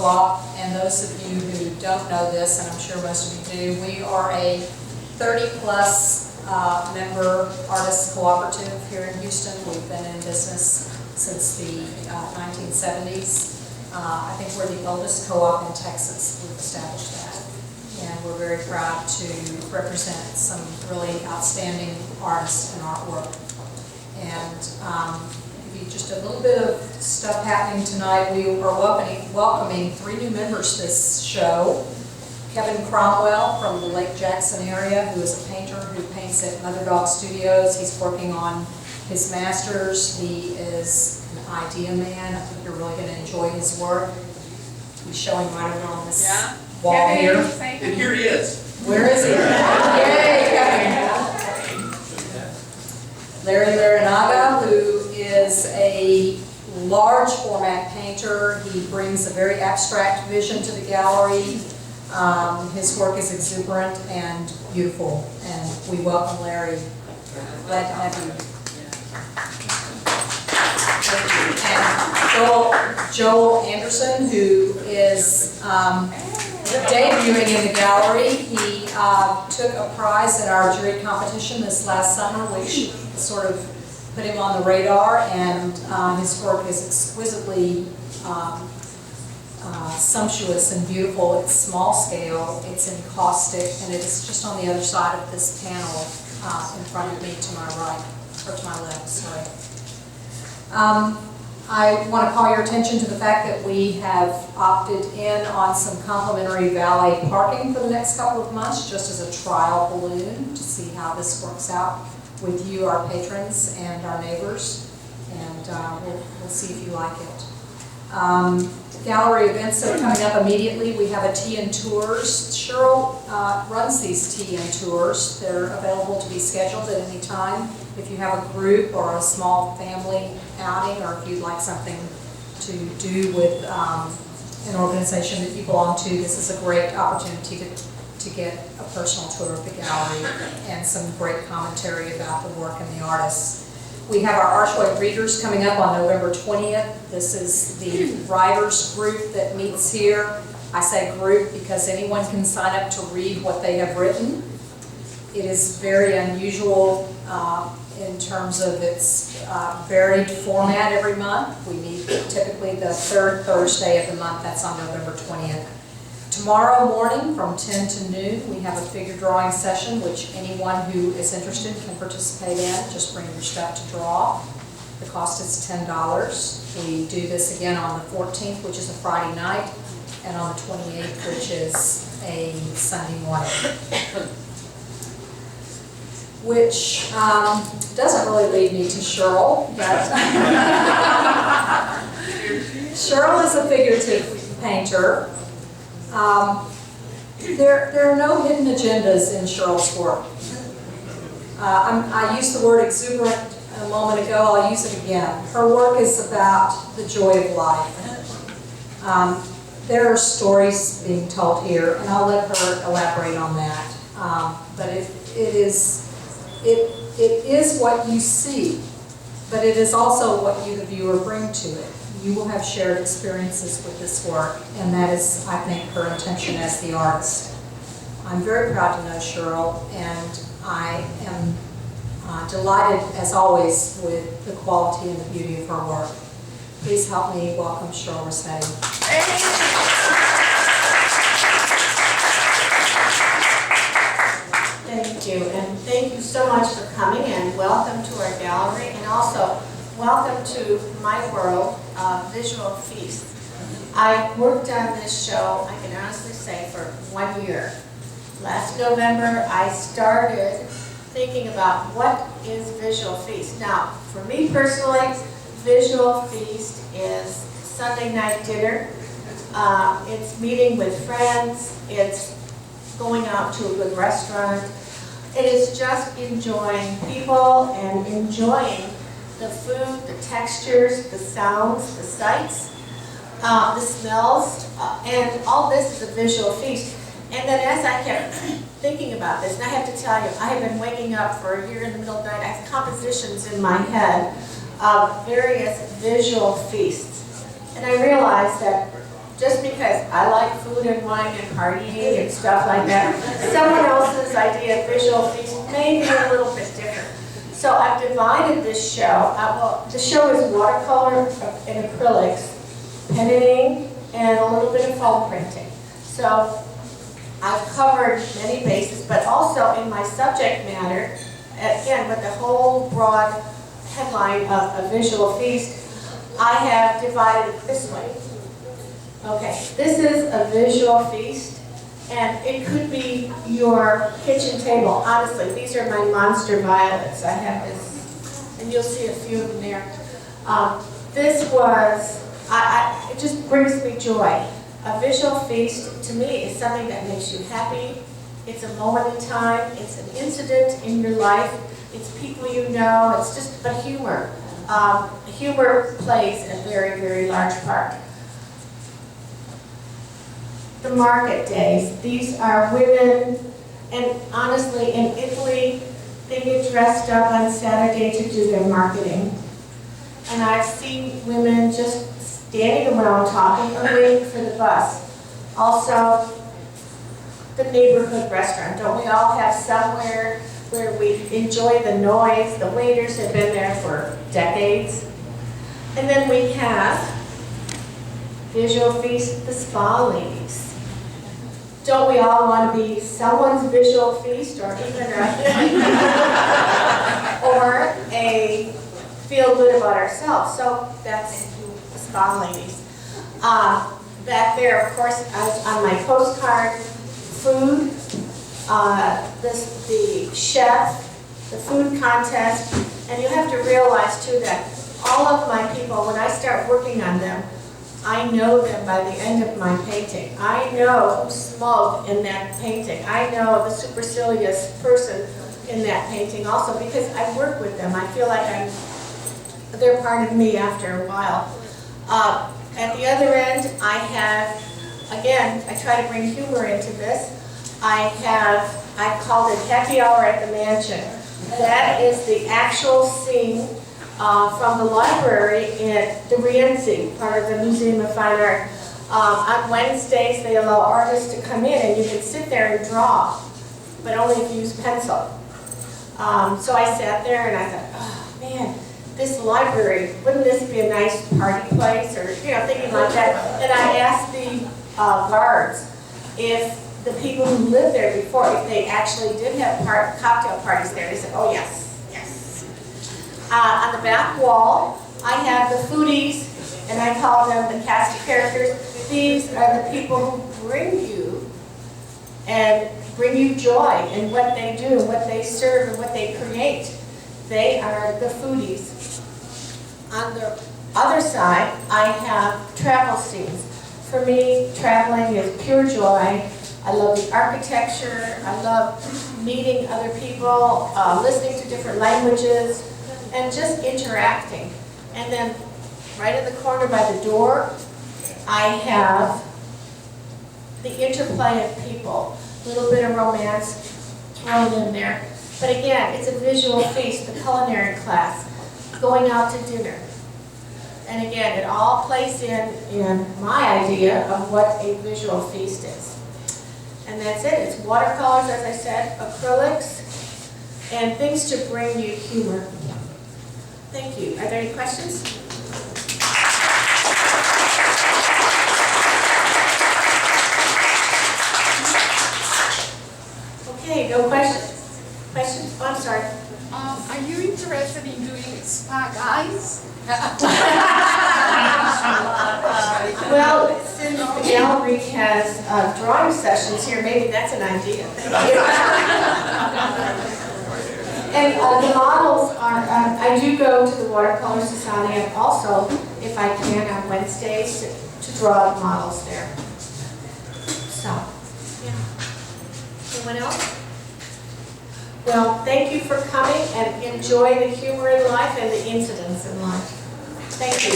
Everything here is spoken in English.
Co-op, and those of you who don't know this, and I'm sure most of you do, we are a 30-plus member artist cooperative here in Houston. We've been in business since the 1970s. I think we're the oldest co-op in Texas. We've established that. And we're very proud to represent some really outstanding artists and artwork. And give you just a little bit of stuff happening tonight. We are welcoming 3 new members this show. Kevin Cromwell from the Lake Jackson area, who is a painter who paints at Mother Dog Studios. He's working on his master's. He is an idea man. I think you're really going to enjoy his work. He's showing right over on this wall here. And here he is. Where is he? Yay, Kevin. Larry Larinaga, who is a large format painter. He brings a very abstract vision to the gallery. His work is exuberant and beautiful, and we welcome Larry. Glad to have you. And Joel Anderson, who is debuting in the gallery. He took a prize at our jury competition this last summer, which sort of put him on the radar, and his work is exquisitely sumptuous and beautiful. It's small scale, it's encaustic, and it is just on the other side of this panel in front of me to my right, or to my left, sorry. I want to call your attention to the fact that we have opted in on some complimentary valet parking for the next couple of months, just as a trial balloon to see how this works out with you, our patrons, and our neighbors, and we'll see if you like it. Gallery events that are coming up immediately. We have a tea and tours. Shirl runs these tea and tours. They're available to be scheduled at any time. If you have a group or a small family outing, or if you'd like something to do with an organization that you belong to, this is a great opportunity to get a personal tour of the gallery and some great commentary about the work and the artists. We have our Archway Readers coming up on November 20th. This is the writers group that meets here. I say group because anyone can sign up to read what they have written. It is very unusual in terms of its varied format every month. We meet typically the 3rd Thursday of the month. That's on November 20th. Tomorrow morning from 10 to noon, we have a figure drawing session, which anyone who is interested can participate in. Just bring your stuff to draw. The cost is $10. We do this again on the 14th, which is a Friday night, and on the 28th, which is a Sunday morning. Which doesn't really lead me to Shirl, but Shirl is a figurative painter. There are no hidden agendas in Shirl's work. I used the word exuberant a moment ago. I'll use it again. Her work is about the joy of life. There are stories being told here, and I'll let her elaborate on that. But it is what you see, but it is also what you, the viewer, bring to it. You will have shared experiences with this work, and that is, I think, her intention as the artist. I'm very proud to know Shirl, and I am delighted, as always, with the quality and the beauty of her work. Please help me welcome Shirl Riccetti. Thank you, and thank you so much for coming, and welcome to our gallery, and also welcome to my world, Visual Feast. I worked on this show, I can honestly say, for 1 year. Last November, I started thinking about what is Visual Feast. Now, for me personally, Visual Feast is Sunday night dinner. It's meeting with friends. It's going out to a good restaurant. It is just enjoying people and enjoying the food, the textures, the sounds, the sights, the smells, and all this is a visual feast. And then as I kept thinking about this, and I have to tell you, I have been waking up for a year in the middle of the night. I have compositions in my head of various visual feasts. And I realized that just because I like food and wine and partying and stuff like that, someone else's idea of visual feast may be a little bit different. So I've divided this show. Well, the show is watercolor and acrylics, pen and ink, and a little bit of foam printing. So I've covered many bases, but also in my subject matter, again, with the whole broad headline of a visual feast, I have divided it this way. Okay, this is a visual feast, and it could be your kitchen table. Honestly, these are my monster violets. I have this, and you'll see a few of them there. This was, it just brings me joy. A visual feast, to me, is something that makes you happy. It's a moment in time. It's an incident in your life. It's people you know. It's just, but humor. Humor plays a very, very large part. The market days. These are women, and honestly, in Italy, they get dressed up on Saturday to do their marketing. And I've seen women just standing around talking or waiting for the bus. Also, the neighborhood restaurant. Don't we all have somewhere where we enjoy the noise? The waiters have been there for decades. And then we have visual feast, the spa ladies. Don't we all want to be someone's visual feast, or even or a feel good about ourselves? So that's the spa ladies. Back there, of course, on my postcard, food, the chef, the food contest, and you have to realize too that all of my people, when I start working on them, I know them by the end of my painting. I know who smoked in that painting. I know the supercilious person in that painting also, because I work with them. I feel like they're part of me after a while. At the other end, I have, again, I try to bring humor into this. I called it Happy Hour at the Mansion. That is the actual scene from the library at the Rienzi, part of the Museum of Fine Art. On Wednesdays, they allow artists to come in and you can sit there and draw, but only if you use pencil. So I sat there and I thought, oh man, this library, wouldn't this be a nice party place, or thinking like that. And I asked the guards if the people who lived there before, if they actually did have cocktail parties there. They said, oh yes, yes. On the back wall, I have the foodies, and I call them the cast of characters. These are the people who bring you joy in what they do, what they serve, and what they create. They are the foodies. On the other side, I have travel scenes. For me, traveling is pure joy. I love the architecture. I love meeting other people, listening to different languages, and just interacting. And then right in the corner by the door, I have the interplay of people. A little bit of romance thrown in there. But again, it's a visual feast, the culinary class, going out to dinner. And again, it all plays in my idea of what a visual feast is. And that's it. It's watercolors, as I said, acrylics, and things to bring you humor. Thank you. Are there any questions? Okay, no questions. Questions? Oh, I'm sorry. Are you interested in doing spa guys? Well, since the gallery has drawing sessions here, maybe that's an idea. And the models are, I do go to the Watercolor Society, and also, if I can, on Wednesdays to draw models there. So, yeah. Anyone else? Well, thank you for coming, and enjoy the humor in life and the incidents in life. Thank you.